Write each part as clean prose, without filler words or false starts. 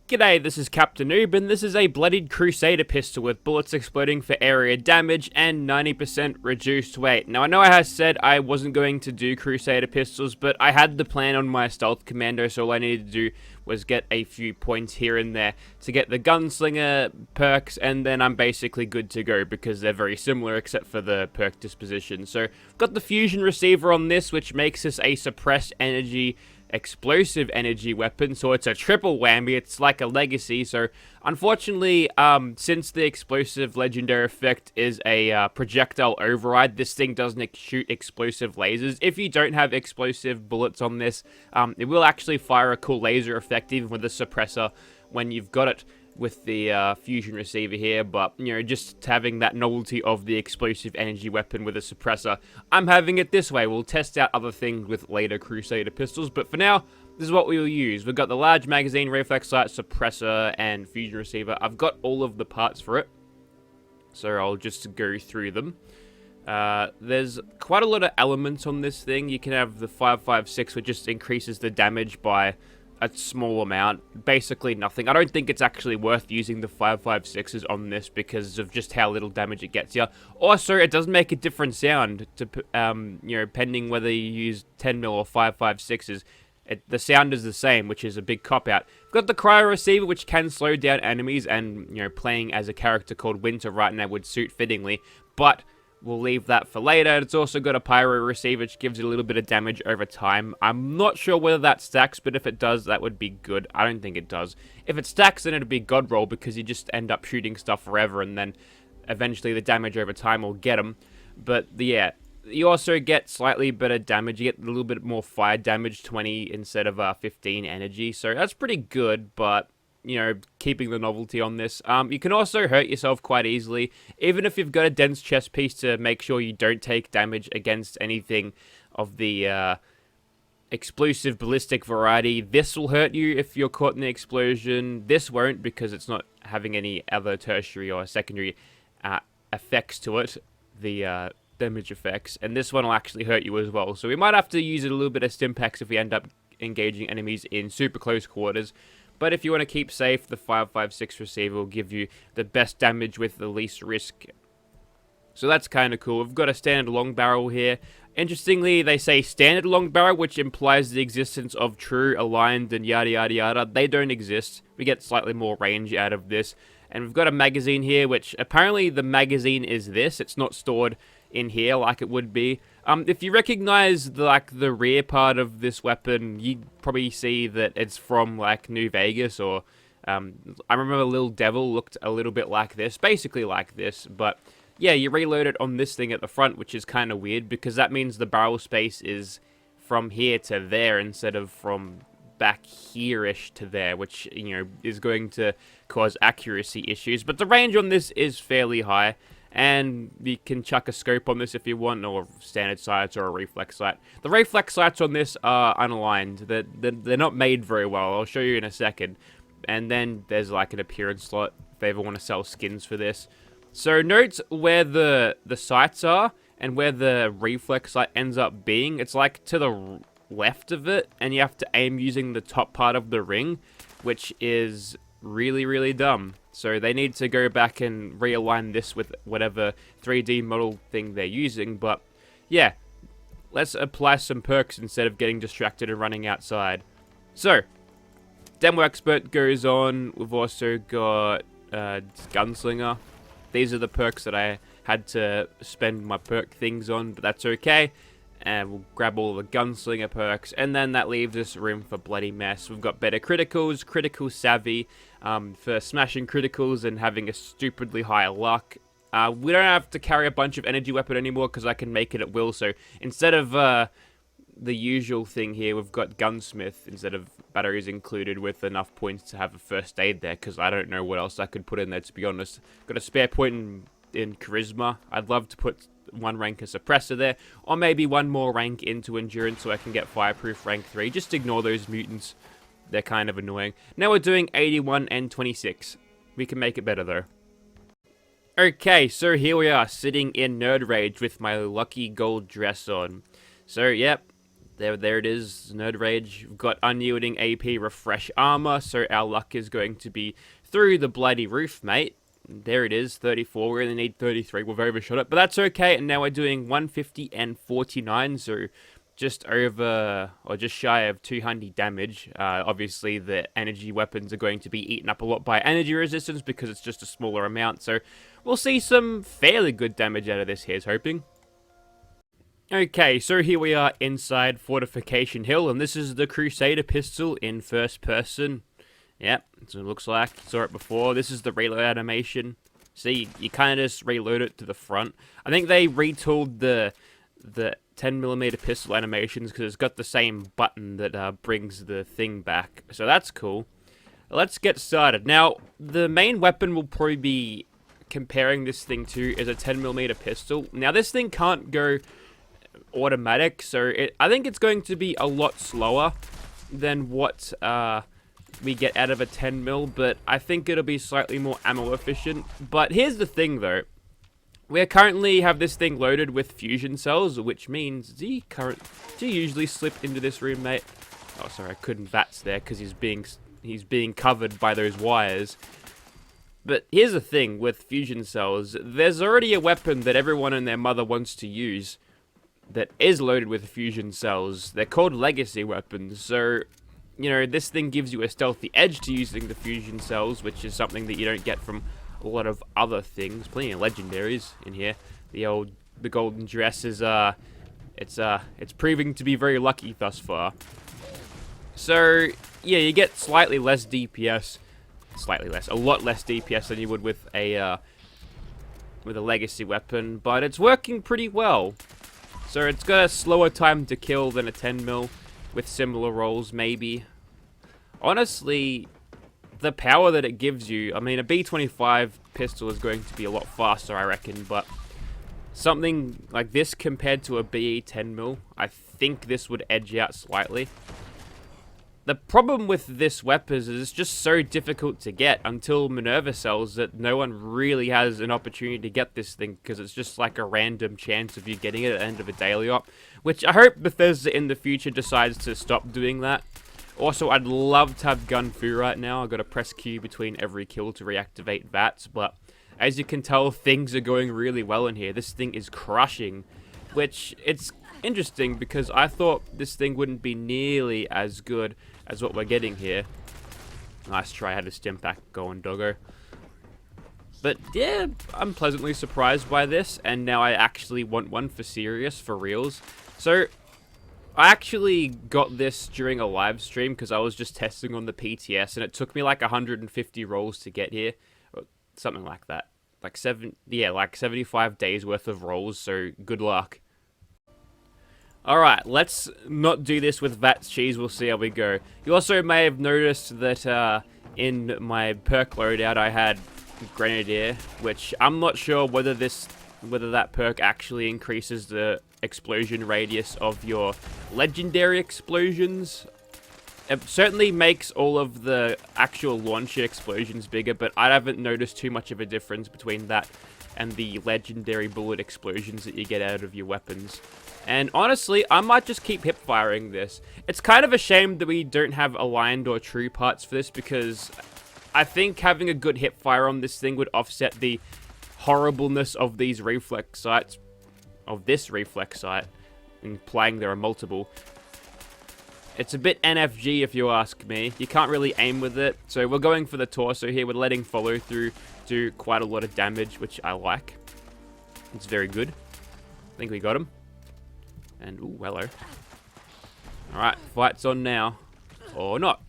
G'day, this is Captainoob, and this is a Bloodied Crusader pistol with bullets exploding for area damage and 90% reduced weight. Now, I know I said I wasn't going to do Crusader pistols, but I had the plan on my Stealth Commando, so all I needed to do was get a few points here and there to get the Gunslinger perks, and then I'm basically good to go because they're very similar except for the perk disposition. So, I've got the Fusion Receiver on this, which makes this a suppressed energy explosive energy weapon, so it's a triple whammy. It's like a legacy. So unfortunately, since the explosive legendary effect is a projectile override, this thing doesn't shoot explosive lasers. If you don't have explosive bullets on this, it will actually fire a cool laser effect even with the suppressor when you've got it with the fusion receiver here, but you know, just having that novelty of the explosive energy weapon with a suppressor, I'm having it this way. We'll test out other things with later Crusader pistols, but for now, this is what we will use. We've got the large magazine, reflex light, suppressor, and fusion receiver. I've got all of the parts for it, so I'll just go through them. There's quite a lot of elements on this thing. You can have the 5.56, which just increases the damage by a small amount, basically nothing. I don't think it's actually worth using the 5.56s on this because of just how little damage it gets you. Also, it does make a different sound to, you know, pending whether you use 10mm or 5.56s. The sound is the same, which is a big cop-out. We've got the cryo receiver, which can slow down enemies, and, you know, playing as a character called Winter right now would suit fittingly, but we'll leave that for later. It's also got a pyro receiver, which gives it a little bit of damage over time. I'm not sure whether that stacks, but if it does, that would be good. I don't think it does. If it stacks, then it'd be god roll, because you just end up shooting stuff forever, and then eventually the damage over time will get them. But yeah, you also get slightly better damage. You get a little bit more fire damage, 20 instead of 15 energy. So that's pretty good, but you know, keeping the novelty on this. You can also hurt yourself quite easily, even if you've got a dense chest piece to make sure you don't take damage against anything of the explosive ballistic variety. This will hurt you if you're caught in the explosion. This won't, because it's not having any other tertiary or secondary effects to it, the damage effects, and this one will actually hurt you as well. So we might have to use a little bit of Stimpaks if we end up engaging enemies in super close quarters. But if you want to keep safe, the 5.56 receiver will give you the best damage with the least risk. So that's kind of cool. We've got a standard long barrel here. Interestingly, they say standard long barrel, which implies the existence of true, aligned, and yada yada yada. They don't exist. We get slightly more range out of this. And we've got a magazine here, which apparently the magazine is this. It's not stored in here like it would be. If you recognize the rear part of this weapon, you probably see that it's from like New Vegas, or I remember Little Devil looked a little bit like this, basically like this. But yeah, you reload it on this thing at the front, which is kind of weird because that means the barrel space is from here to there instead of from back here-ish to there, which, you know, is going to cause accuracy issues. But the range on this is fairly high, and you can chuck a scope on this if you want, or standard sights, or a reflex light. The reflex lights on this are unaligned. They're not made very well. I'll show you in a second. And then there's like an appearance slot if they ever want to sell skins for this. So note where the sights are and where the reflex light ends up being. It's like to the left of it, and you have to aim using the top part of the ring, which is really, really dumb. So they need to go back and realign this with whatever 3D model thing they're using. But yeah, let's apply some perks instead of getting distracted and running outside. So, Demo Expert goes on. We've also got Gunslinger. These are the perks that I had to spend my perk things on, but that's okay. And we'll grab all the Gunslinger perks, and then that leaves us room for Bloody Mess. We've got better criticals, critical savvy, for smashing criticals and having a stupidly high luck. We don't have to carry a bunch of energy weapon anymore because I can make it at will. So instead of the usual thing here, we've got Gunsmith instead of batteries included, with enough points to have a first aid there, because I don't know what else I could put in there, to be honest. Got a spare point in charisma. I'd love to put one rank of suppressor there, or maybe one more rank into endurance so I can get fireproof rank 3. Just ignore those mutants. They're kind of annoying. Now we're doing 81 and 26. We can make it better though. Okay, so here we are sitting in Nerd Rage with my lucky gold dress on. So yep, There it is, Nerd Rage. We've got unyielding AP, refresh armor, so our luck is going to be through the bloody roof, mate. There it is, 34. We're going to need 33. We've overshot it, but that's okay. And now we're doing 150 and 49, so just over, or just shy of 200 damage. Obviously, the energy weapons are going to be eaten up a lot by energy resistance because it's just a smaller amount. So we'll see some fairly good damage out of this, here's hoping. Okay, so here we are inside Fortification Hill, and this is the Crusader pistol in first person. Yep, that's what it looks like. Saw it before. This is the reload animation. See, you kind of just reload it to the front. I think they retooled the 10mm pistol animations because it's got the same button that brings the thing back. So that's cool. Let's get started. Now, the main weapon we'll probably be comparing this thing to is a 10mm pistol. Now, this thing can't go automatic, so I think it's going to be a lot slower than what we get out of a 10mm, but I think it'll be slightly more ammo efficient. But here's the thing though, we currently have this thing loaded with fusion cells, which means do you usually slip into this room, mate? Oh, sorry, I couldn't VATS there because he's being covered by those wires. But here's the thing with fusion cells, there's already a weapon that everyone and their mother wants to use that is loaded with fusion cells. They're called legacy weapons, so, you know, this thing gives you a stealthy edge to using the fusion cells, which is something that you don't get from a lot of other things. Plenty of legendaries in here. The golden dress is, it's proving to be very lucky thus far. So, yeah, you get slightly less DPS, a lot less DPS than you would with a legacy weapon, but it's working pretty well. So it's got a slower time to kill than a 10mm with similar rolls, maybe. Honestly, the power that it gives you, I mean, a B25 pistol is going to be a lot faster, I reckon, but something like this compared to a BE 10mm, I think this would edge out slightly. The problem with this weapon is it's just so difficult to get until Minerva sells that no one really has an opportunity to get this thing because it's just like a random chance of you getting it at the end of a daily op, which I hope Bethesda in the future decides to stop doing that. Also, I'd love to have Gun Fu right now. I've got to press Q between every kill to reactivate VATS, but as you can tell, things are going really well in here. This thing is crushing, which it's interesting because I thought this thing wouldn't be nearly as good as what we're getting here. Nice try, I had a stim pack going, doggo. But yeah, I'm pleasantly surprised by this, and now I actually want one for serious, for reals. So, I actually got this during a live stream because I was just testing on the PTS, and it took me like 150 rolls to get here, or something like that. Like 75 days worth of rolls, so good luck. Alright, let's not do this with VATS cheese, we'll see how we go. You also may have noticed that in my perk loadout I had Grenadier, which I'm not sure whether that perk actually increases the explosion radius of your legendary explosions. It certainly makes all of the actual launcher explosions bigger, but I haven't noticed too much of a difference between that and the legendary bullet explosions that you get out of your weapons. And honestly, I might just keep hip firing this. It's kind of a shame that we don't have aligned or true parts for this because I think having a good hip fire on this thing would offset the horribleness of these reflex sights, of this reflex sight, implying there are multiple. It's a bit NFG if you ask me. You can't really aim with it, so we're going for the torso here. We're letting follow through do quite a lot of damage, which I like. It's very good. I think we got him. And, ooh, hello. Alright, fight's on now. Or not.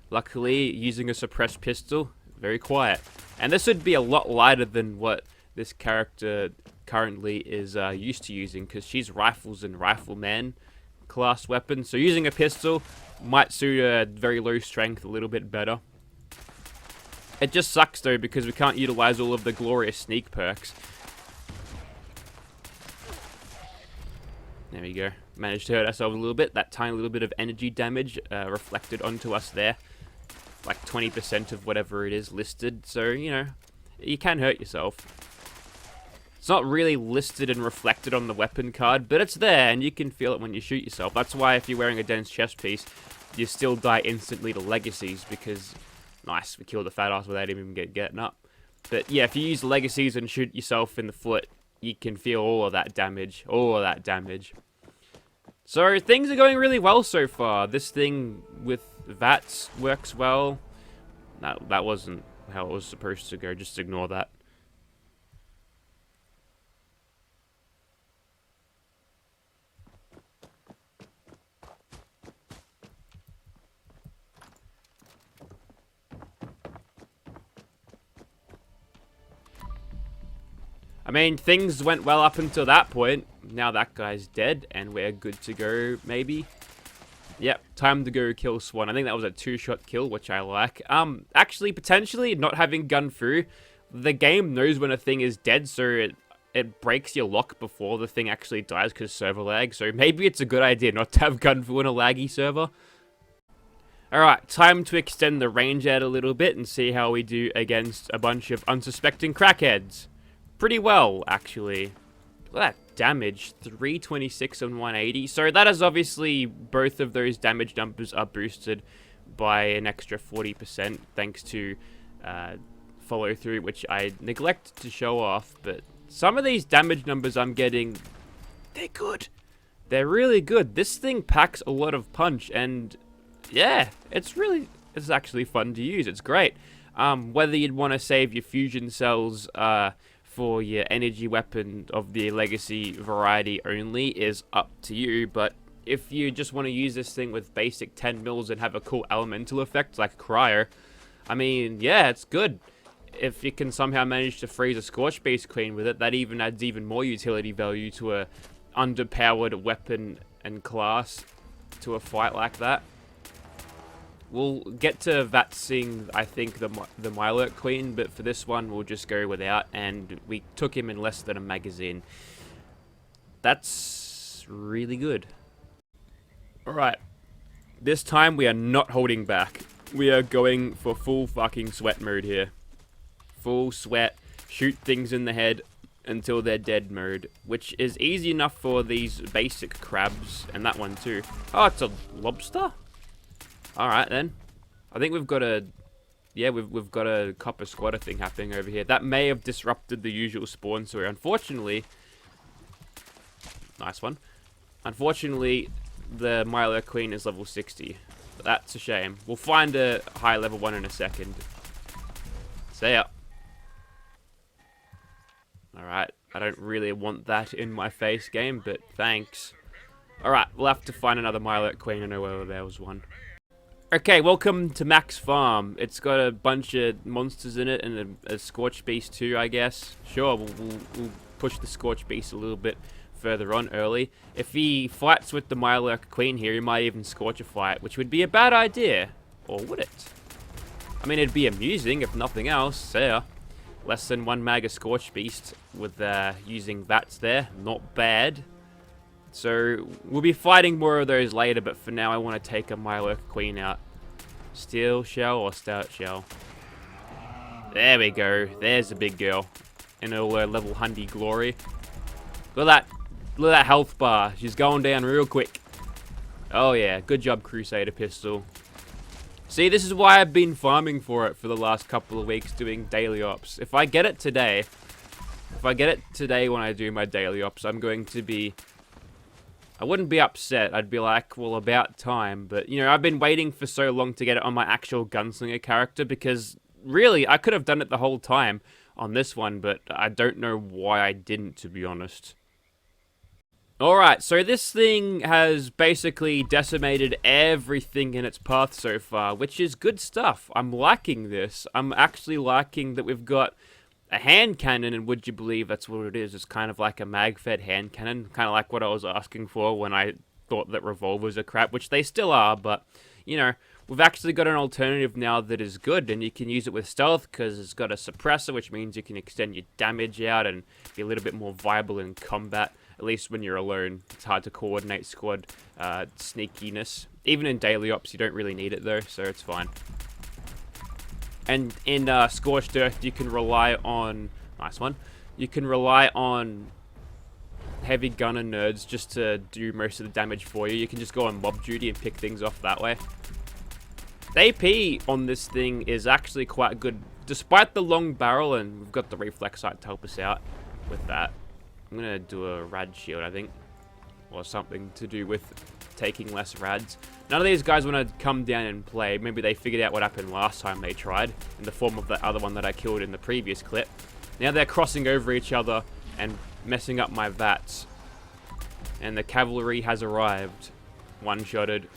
Luckily, using a suppressed pistol, very quiet. And this would be a lot lighter than what this character currently is used to using, because she's rifles and rifleman class weapon. So using a pistol might suit a very low strength a little bit better. It just sucks though, because we can't utilize all of the glorious sneak perks. There we go. Managed to hurt ourselves a little bit. That tiny little bit of energy damage reflected onto us there. Like 20% of whatever it is listed. So, you know, you can hurt yourself. It's not really listed and reflected on the weapon card, but it's there, and you can feel it when you shoot yourself. That's why if you're wearing a dense chest piece, you still die instantly to legacies, because... Nice, we killed the fat ass without even getting up. But yeah, if you use legacies and shoot yourself in the foot, you can feel all of that damage. All of that damage. So, things are going really well so far. This thing with VATS works well. No, that wasn't how it was supposed to go. Just ignore that. I mean, things went well up until that point. Now that guy's dead, and we're good to go, maybe. Yep, time to go kill Swan. I think that was a 2-shot kill, which I like. Actually, potentially, not having gun through, the game knows when a thing is dead, so it breaks your lock before the thing actually dies because server lag. So maybe it's a good idea not to have gun through on a laggy server. Alright, time to extend the range out a little bit and see how we do against a bunch of unsuspecting crackheads. Pretty well, actually. Look at that damage. 326 and 180. So that is obviously, both of those damage numbers are boosted by an extra 40% thanks to follow through, which I neglect to show off. But some of these damage numbers I'm getting, they're good. They're really good. This thing packs a lot of punch, and yeah, it's actually fun to use. It's great. Whether you'd want to save your fusion cells, for your energy weapon of the legacy variety only is up to you, but if you just want to use this thing with basic 10 mils and have a cool elemental effect like Cryo, I mean, yeah, it's good. If you can somehow manage to freeze a Scorch Beast clean with it, that even adds even more utility value to a underpowered weapon and class to a fight like that. We'll get to VATSing, I think, the Mirelurk Queen, but for this one, we'll just go without, and we took him in less than a magazine. That's really good. Alright, this time we are not holding back. We are going for full fucking sweat mode here. Full sweat, shoot things in the head until they're dead mode, which is easy enough for these basic crabs, and that one too. Oh, it's a lobster? Alright then. I think we've got a... Yeah, we've got a copper squatter thing happening over here. That may have disrupted the usual spawn, so unfortunately... Nice one. Unfortunately, the Mirelurk Queen is level 60. That's a shame. We'll find a high level one in a second. See ya. Alright, I don't really want that in my face, game, but thanks. Alright, we'll have to find another Mirelurk Queen. I know where there was one. Okay, welcome to Max Farm. It's got a bunch of monsters in it and a Scorch Beast too, I guess. Sure, we'll push the Scorch Beast a little bit further on early. If he fights with the Mirelurk Queen here, he might even Scorch a fight, which would be a bad idea. Or would it? I mean, it'd be amusing if nothing else. Yeah. Less than 1 mag of Scorch Beast with using VATS there. Not bad. So, we'll be fighting more of those later, but for now I want to take a Mirelurk Queen out. Steel shell or stout shell? There we go. There's the big girl. In all her level 100 glory. Look at that health bar. She's going down real quick. Oh yeah, good job Crusader pistol. See, this is why I've been farming for it for the last couple of weeks doing daily ops. If I get it today when I do my daily ops, I'm going to be... I wouldn't be upset. I'd be like, well, about time. But, you know, I've been waiting for so long to get it on my actual gunslinger character because, really, I could have done it the whole time on this one, but I don't know why I didn't, to be honest. Alright, so this thing has basically decimated everything in its path so far, which is good stuff. I'm liking this. I'm actually liking that we've got a hand cannon, and would you believe that's what it is? It's kind of like a mag-fed hand cannon, kind of like what I was asking for when I thought that revolvers are crap, which they still are, but, you know, we've actually got an alternative now that is good, and you can use it with stealth because it's got a suppressor, which means you can extend your damage out and be a little bit more viable in combat, at least when you're alone. It's hard to coordinate squad sneakiness. Even in daily ops, you don't really need it, though, so it's fine. And in Scorched Earth, you can rely on... Nice one. you can rely on heavy gunner nerds just to do most of the damage for you. You can just go on mob duty and pick things off that way. The AP on this thing is actually quite good, despite the long barrel, and we've got the Reflex Light to help us out with that. I'm gonna do a rad shield, I think, or something to do with taking less rads. None of these guys want to come down and play. Maybe they figured out what happened last time they tried, in the form of the other one that I killed in the previous clip. Now they're crossing over each other and messing up my VATs. And the cavalry has arrived. One-shotted.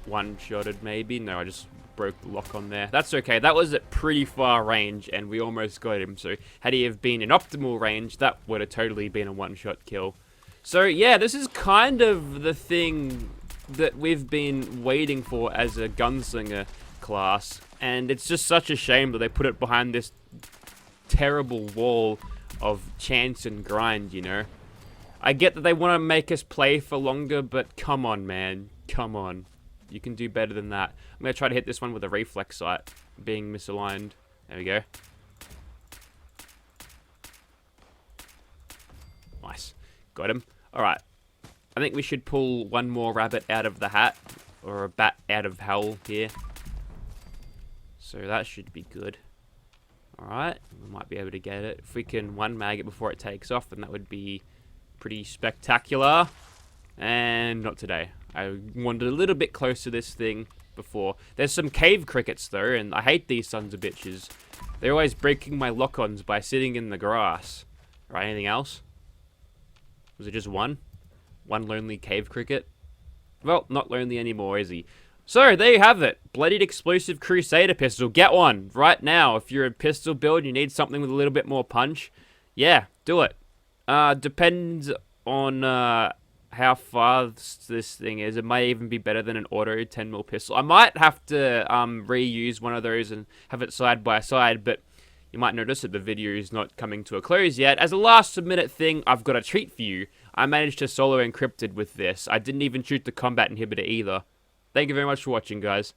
One-shotted, maybe? No, I just broke the lock on there. That's okay. That was at pretty far range, and we almost got him. So, had he have been in optimal range, that would have totally been a one-shot kill. So, yeah, this is kind of the thing that we've been waiting for as a gunslinger class. And it's just such a shame that they put it behind this terrible wall of chance and grind, you know? I get that they want to make us play for longer, but come on, man. Come on. You can do better than that. I'm going to try to hit this one with a Reflex Light, being misaligned. There we go. Nice. Got him. Alright. I think we should pull one more rabbit out of the hat, or a bat out of hell here. So that should be good. Alright, we might be able to get it. If we can one mag it before it takes off, then that would be pretty spectacular. And not today. I wanted a little bit close to this thing before. There's some cave crickets though, and I hate these sons of bitches. They're always breaking my lock-ons by sitting in the grass. Right, anything else? Was it just one? One lonely cave cricket? Well, not lonely anymore, is he? So, there you have it. Bloodied explosive Crusader pistol. Get one right now. If you're a pistol build, you need something with a little bit more punch. Yeah, do it. Depends on how fast this thing is. It may even be better than an auto 10mm pistol. I might have to reuse one of those and have it side by side, but you might notice that the video is not coming to a close yet. As a last minute thing, I've got a treat for you. I managed to solo encrypted with this. I didn't even shoot the combat inhibitor either. Thank you very much for watching, guys.